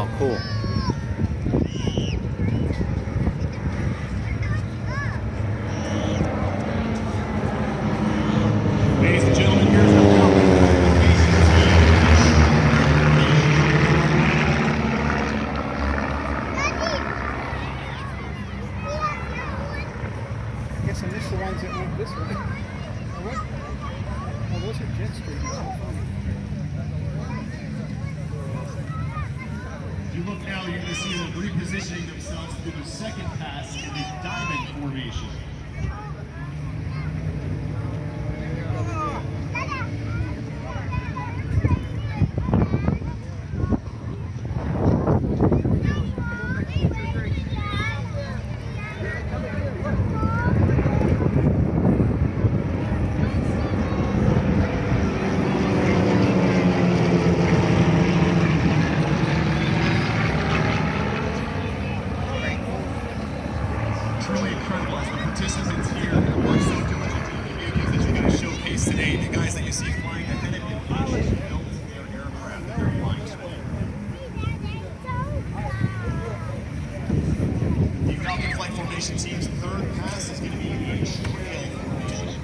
Oh, cool. Ladies and gentlemen, here's the Falcon qualification I guess I missed the ones that went this way. Oh, what? Oh, those are jet streams. How funny. If you look now, you're going to see them repositioning themselves to the second pass in the diamond formation. It's really incredible as the participants here have worked so diligently. The vehicles that you're going to showcase today, the guys that you see flying ahead of you, actually built their aircraft that they're flying today. The Falcon Flight Formation team's third pass is going to be a trail formation.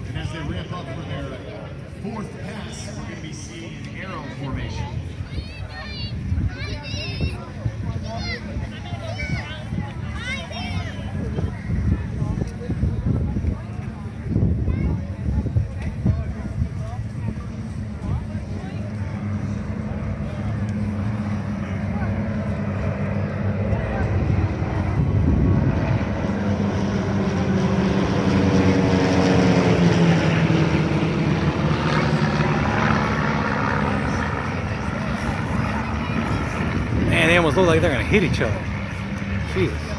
And as they ramp up for their fourth pass, we're going to be seeing an arrow formation. Man, they almost look like they're gonna hit each other. Jesus.